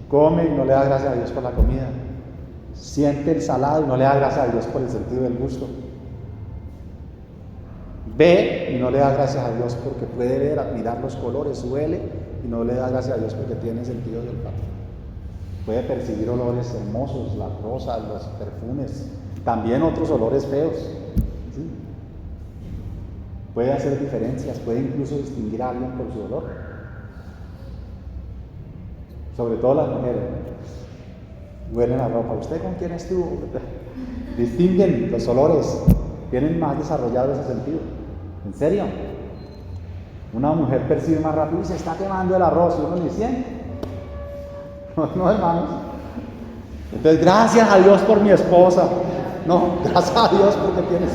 Come y no le da gracias a Dios por la comida. Siente el salado y no le da gracias a Dios por el sentido del gusto. Ve y no le da gracias a Dios porque puede ver, admirar los colores. Huele y no le da gracias a Dios porque tiene sentido del olfato. Puede percibir olores hermosos, las rosas, los perfumes, también otros olores feos. ¿Sí? Puede hacer diferencias, puede incluso distinguir a alguien por su olor. Sobre todo las mujeres, huelen la ropa. ¿Usted con quién estuvo? Distinguen los olores, tienen más desarrollado ese sentido. ¿En serio? Una mujer percibe más rápido y se está quemando el arroz y uno ni siente. No, hermanos. Entonces, gracias a Dios por mi esposa. No, gracias a Dios porque tienes.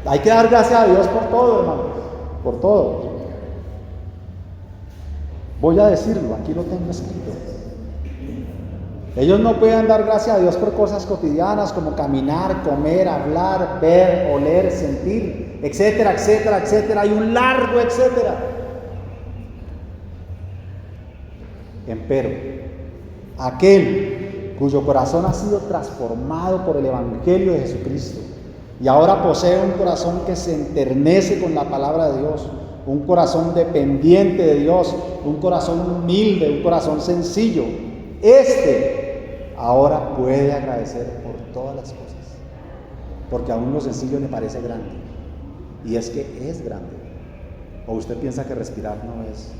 Hay que dar gracias a Dios por todo, hermanos. Por todo. Voy a decirlo, aquí lo tengo escrito. Ellos no pueden dar gracias a Dios por cosas cotidianas como caminar, comer, hablar, ver, oler, sentir, etcétera, etcétera, etcétera. Hay un largo etcétera. Empero, aquel cuyo corazón ha sido transformado por el Evangelio de Jesucristo y ahora posee un corazón que se enternece con la palabra de Dios, un corazón dependiente de Dios, un corazón humilde, un corazón sencillo, ahora puede agradecer por todas las cosas, porque aún lo sencillo le parece grande, y es que es grande. O usted piensa que respirar no es,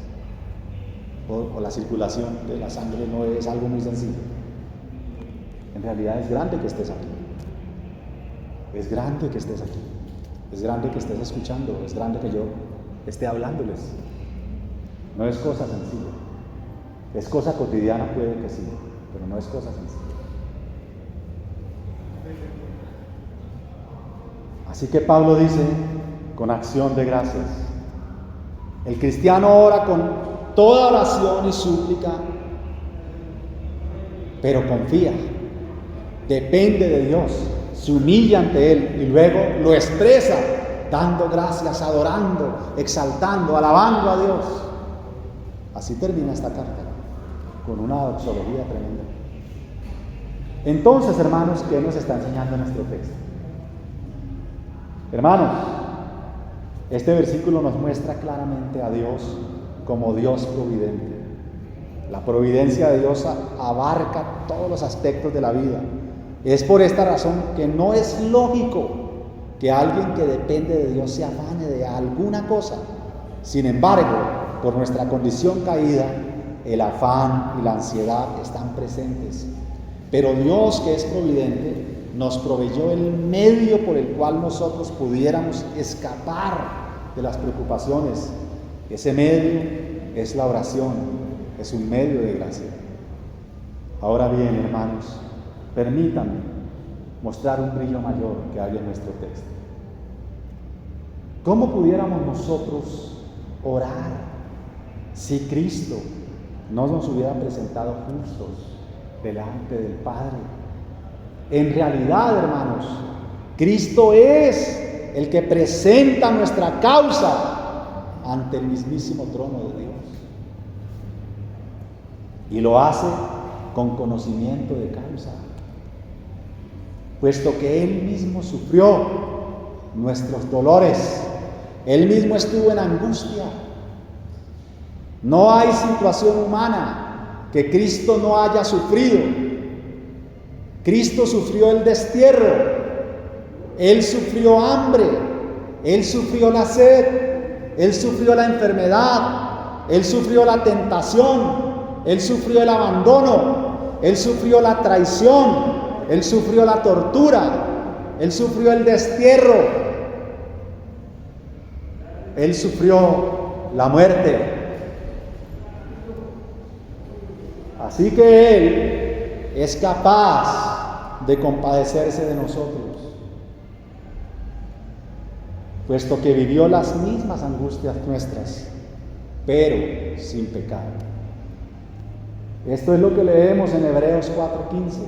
o la circulación de la sangre no es algo muy sencillo. En realidad es grande que estés aquí, es grande que estés aquí, es grande que estés escuchando, es grande que yo esté hablándoles. No es cosa sencilla, es cosa cotidiana, puede que sí, pero no es cosa sencilla. Así que Pablo dice, con acción de gracias, el cristiano ora con toda oración y súplica, pero confía, depende de Dios, se humilla ante Él y luego lo expresa dando gracias, adorando, exaltando, alabando a Dios. Así termina esta carta, con una doxología tremenda. Entonces, hermanos, ¿qué nos está enseñando nuestro texto? Hermanos, este versículo nos muestra claramente a Dios como Dios providente. La providencia de Dios abarca todos los aspectos de la vida. Es por esta razón que no es lógico que alguien que depende de Dios se afane de alguna cosa. Sin embargo, por nuestra condición caída, el afán y la ansiedad están presentes. Pero Dios, que es providente, nos proveyó el medio por el cual nosotros pudiéramos escapar de las preocupaciones. Ese medio es la oración, es un medio de gracia. Ahora bien, hermanos, permítanme mostrar un brillo mayor que hay en nuestro texto. ¿Cómo pudiéramos nosotros orar si Cristo no nos hubiera presentado justos delante del Padre? En realidad, hermanos, Cristo es el que presenta nuestra causa ante el mismísimo trono de Dios. Y lo hace con conocimiento de causa, puesto que Él mismo sufrió nuestros dolores, Él mismo estuvo en angustia. No hay situación humana que Cristo no haya sufrido. Cristo sufrió el destierro, Él sufrió hambre, Él sufrió la sed, Él sufrió la enfermedad, Él sufrió la tentación, Él sufrió el abandono, Él sufrió la traición, Él sufrió la tortura, Él sufrió el destierro, Él sufrió la muerte. Así que Él es capaz de compadecerse de nosotros, puesto que vivió las mismas angustias nuestras, pero sin pecado. Esto es lo que leemos en Hebreos 4:15.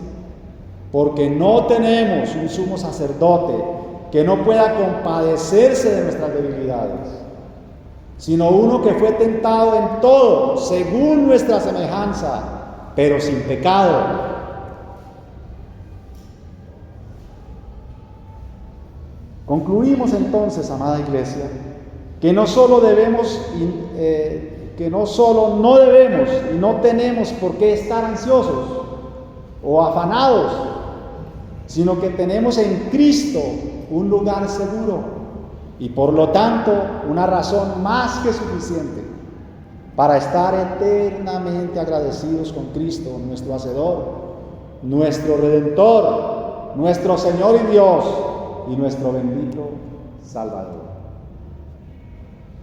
porque no tenemos un sumo sacerdote que no pueda compadecerse de nuestras debilidades, sino uno que fue tentado en todo, según nuestra semejanza, pero sin pecado. Concluimos entonces, amada iglesia, que no solo no debemos y no tenemos por qué estar ansiosos o afanados, sino que tenemos en Cristo un lugar seguro y por lo tanto una razón más que suficiente para estar eternamente agradecidos con Cristo, nuestro Hacedor, nuestro Redentor, nuestro Señor y Dios y nuestro bendito Salvador,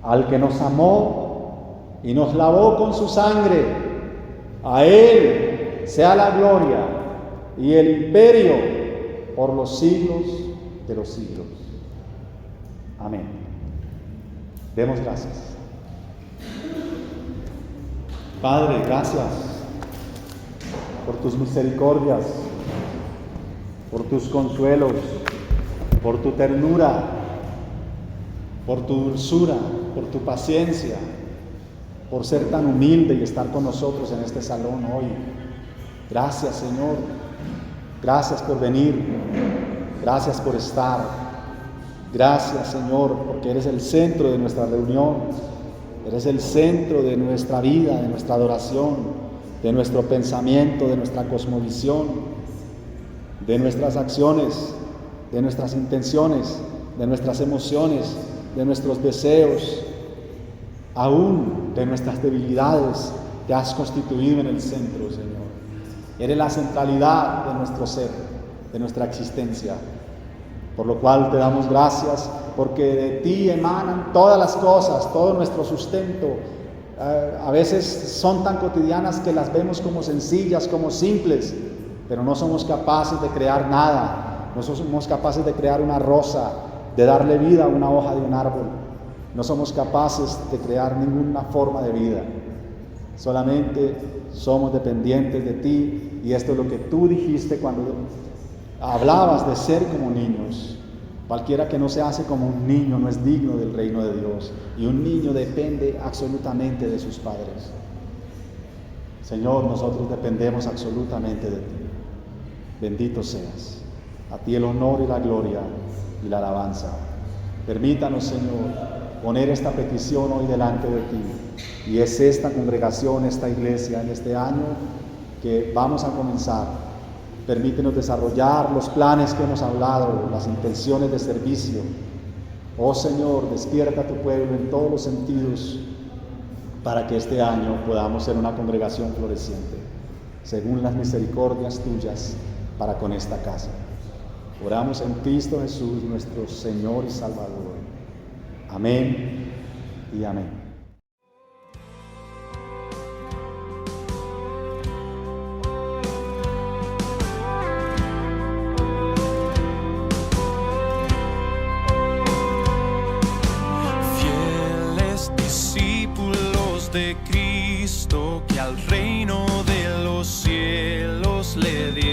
al que nos amó y nos lavó con su sangre. A Él sea la gloria y el imperio por los siglos de los siglos. Amén. Demos gracias. Padre, gracias por tus misericordias, por tus consuelos, por tu ternura, por tu dulzura, por tu paciencia, por ser tan humilde y estar con nosotros en este salón hoy. Gracias, Señor. Gracias por venir. Gracias por estar. Gracias, Señor, porque eres el centro de nuestra reunión. Eres el centro de nuestra vida, de nuestra adoración, de nuestro pensamiento, de nuestra cosmovisión, de nuestras acciones, de nuestras intenciones, de nuestras emociones, de nuestros deseos, aún de nuestras debilidades. Te has constituido en el centro, Señor. Eres la centralidad de nuestro ser, de nuestra existencia, por lo cual te damos gracias, porque de ti emanan todas las cosas, todo nuestro sustento. A veces son tan cotidianas que las vemos como sencillas, como simples, pero no somos capaces de crear nada. No somos capaces de crear una rosa, de darle vida a una hoja de un árbol. No somos capaces de crear ninguna forma de vida. Solamente somos dependientes de ti, y esto es lo que tú dijiste cuando hablabas de ser como niños. Cualquiera que no se hace como un niño no es digno del reino de Dios, y un niño depende absolutamente de sus padres. Señor, nosotros dependemos absolutamente de ti. Bendito seas. A ti el honor y la gloria y la alabanza. Permítanos, Señor, poner esta petición hoy delante de ti. Y es esta congregación, esta iglesia, en este año que vamos a comenzar. Permítenos desarrollar los planes que hemos hablado, las intenciones de servicio. Oh Señor, despierta a tu pueblo en todos los sentidos para que este año podamos ser una congregación floreciente, según las misericordias tuyas para con esta casa. Oramos en Cristo Jesús, nuestro Señor y Salvador. Amén y amén. Fieles discípulos de Cristo, que al reino de los cielos le dieron